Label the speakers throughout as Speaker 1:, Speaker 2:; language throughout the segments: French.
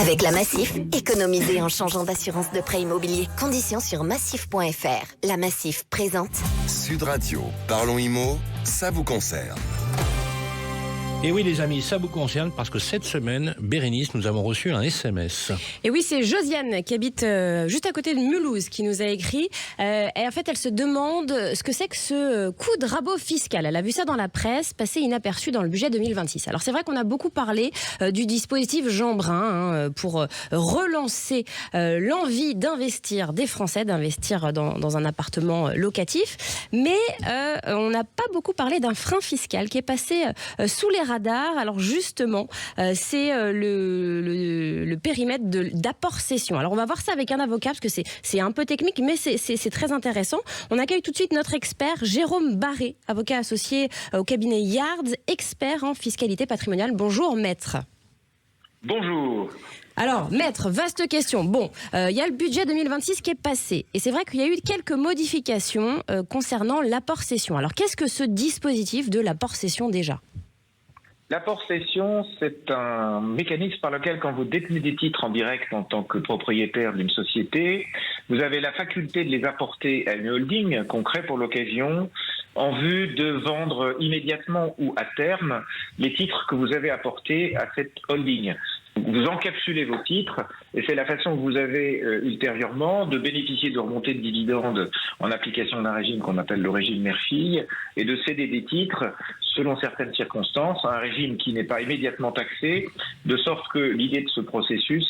Speaker 1: Avec la Massif, économisez en changeant d'assurance de prêt immobilier. Conditions sur massif.fr. La Massif présente
Speaker 2: Sud Radio, parlons IMO, ça vous concerne.
Speaker 3: Et oui les amis, ça vous concerne parce que cette semaine, Bérénice, nous avons reçu un SMS.
Speaker 4: Et oui, c'est Josiane qui habite juste à côté de Mulhouse qui nous a écrit. Et en fait, elle se demande ce que c'est que ce coup de rabot fiscal. Elle a vu ça dans la presse, passer inaperçu dans le budget 2026. Alors c'est vrai qu'on a beaucoup parlé du dispositif Jean Brun pour relancer l'envie d'investir des Français, d'investir dans un appartement locatif. Mais on n'a pas beaucoup parlé d'un frein fiscal qui est passé sous les radars. Alors justement, c'est le périmètre d'apport-cession. Alors on va voir ça avec un avocat parce que c'est un peu technique, mais c'est très intéressant. On accueille tout de suite notre expert Jérôme Barré, avocat associé au cabinet Yards, expert en fiscalité patrimoniale. Bonjour maître.
Speaker 5: Bonjour.
Speaker 4: Alors, maître, vaste question. Bon, il y a le budget 2026 qui est passé. Et c'est vrai qu'il y a eu quelques modifications concernant l'apport-cession. Alors, qu'est-ce que ce dispositif de l'apport-cession déjà ?
Speaker 5: L'apport-cession, c'est un mécanisme par lequel, quand vous détenez des titres en direct en tant que propriétaire d'une société, vous avez la faculté de les apporter à une holding qu'on crée pour l'occasion en vue de vendre immédiatement ou à terme les titres que vous avez apportés à cette holding. Vous encapsulez vos titres et c'est la façon que vous avez ultérieurement de bénéficier de remontées de dividendes en application d'un régime qu'on appelle le régime mère-fille et de céder des titres selon certaines circonstances à un régime qui n'est pas immédiatement taxé, de sorte que l'idée de ce processus,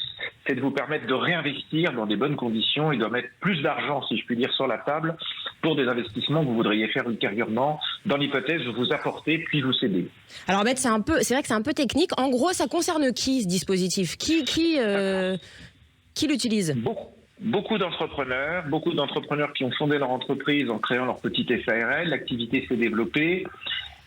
Speaker 5: c'est de vous permettre de réinvestir dans des bonnes conditions et de mettre plus d'argent, si je puis dire, sur la table pour des investissements que vous voudriez faire ultérieurement, dans l'hypothèse de vous apporter puis vous céder.
Speaker 4: Alors maître, c'est vrai que c'est un peu technique. En gros, ça concerne qui ce dispositif ? Qui l'utilise ?
Speaker 5: Beaucoup d'entrepreneurs qui ont fondé leur entreprise en créant leur petite SARL, l'activité s'est développée.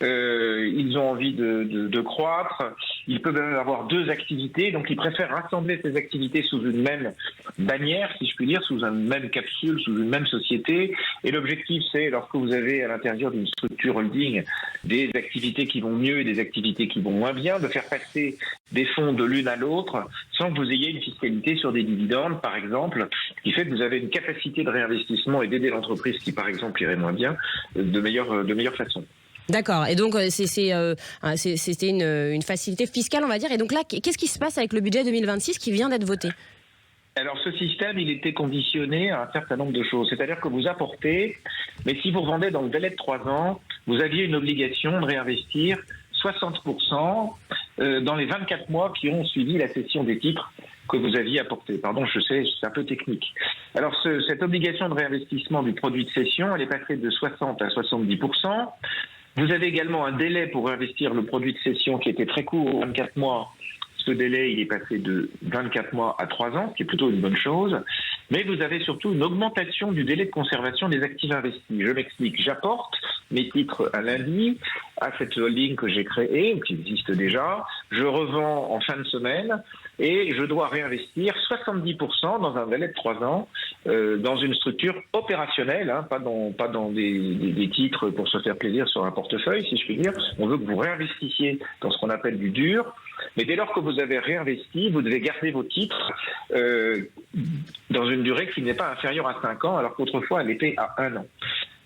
Speaker 5: Ils ont envie de croître, ils peuvent même avoir deux activités, donc ils préfèrent rassembler ces activités sous une même bannière, si je puis dire, sous une même capsule, sous une même société. Et l'objectif, c'est, lorsque vous avez à l'intérieur d'une structure holding des activités qui vont mieux et des activités qui vont moins bien, de faire passer des fonds de l'une à l'autre sans que vous ayez une fiscalité sur des dividendes, par exemple, qui fait que vous avez une capacité de réinvestissement et d'aider l'entreprise qui, par exemple, irait moins bien, de meilleure façon.
Speaker 4: D'accord. Et donc, c'était une facilité fiscale, on va dire. Et donc là, qu'est-ce qui se passe avec le budget 2026 qui vient d'être voté ?
Speaker 5: Alors, ce système, il était conditionné à un certain nombre de choses. C'est-à-dire que vous apportez, mais si vous revendez dans le délai de 3 ans, vous aviez une obligation de réinvestir 60% dans les 24 mois qui ont suivi la cession des titres que vous aviez apporté. Pardon, je sais, c'est un peu technique. Alors, cette obligation de réinvestissement du produit de cession, elle est passée de 60 à 70%. Vous avez également un délai pour investir le produit de cession qui était très court, 24 mois. Ce délai, il est passé de 24 mois à 3 ans, ce qui est plutôt une bonne chose. Mais vous avez surtout une augmentation du délai de conservation des actifs investis. Je m'explique. J'apporte mes titres à lundi à cette holding que j'ai créée, qui existe déjà. Je revends en fin de semaine et je dois réinvestir 70% dans un délai de 3 ans dans une structure opérationnelle, pas dans des titres pour se faire plaisir sur un portefeuille, si je puis dire. On veut que vous réinvestissiez dans ce qu'on appelle du dur. Mais dès lors que vous avez réinvesti, vous devez garder vos titres dans une durée qui n'est pas inférieure à 5 ans, alors qu'autrefois elle était à 1 an.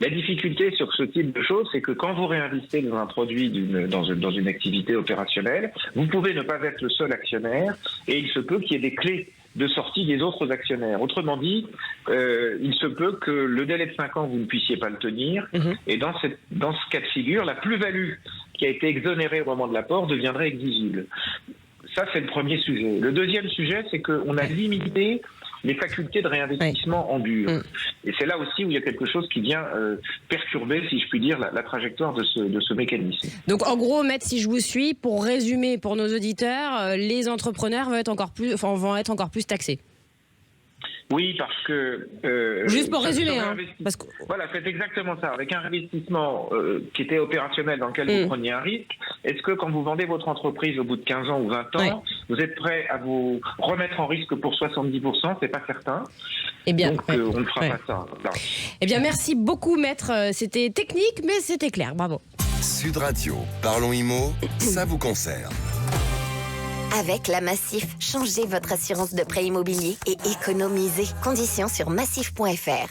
Speaker 5: La difficulté sur ce type de choses, c'est que quand vous réinvestissez dans un produit, dans une activité opérationnelle, vous pouvez ne pas être le seul actionnaire et il se peut qu'il y ait des clés de sortie des autres actionnaires. Autrement dit, il se peut que le délai de 5 ans, vous ne puissiez pas le tenir. Et dans ce cas de figure, la plus-value qui a été exonérée au moment de l'apport deviendrait exigible. Ça, c'est le premier sujet. Le deuxième sujet, c'est qu'on a limité les facultés de réinvestissement en dur. Et c'est là aussi où il y a quelque chose qui vient perturber, si je puis dire, la trajectoire de ce mécanisme.
Speaker 4: Donc en gros, maître, si je vous suis, pour résumer pour nos auditeurs, les entrepreneurs vont être encore plus taxés.
Speaker 5: Oui, parce que...
Speaker 4: Juste pour résumer,
Speaker 5: parce que... Voilà, c'est exactement ça. Avec un investissement qui était opérationnel dans lequel vous preniez un risque, est-ce que quand vous vendez votre entreprise au bout de 15 ans ou 20 ans, vous êtes prêt à vous remettre en risque pour 70%? C'est pas certain.
Speaker 4: Eh bien,
Speaker 5: donc on ne fera pas ça. Non.
Speaker 4: Eh bien, merci beaucoup, maître. C'était technique, mais c'était clair. Bravo.
Speaker 2: Sud Radio, parlons IMO, ça vous concerne.
Speaker 1: Avec la Massif, changez votre assurance de prêt immobilier et économisez. Conditions sur massif.fr.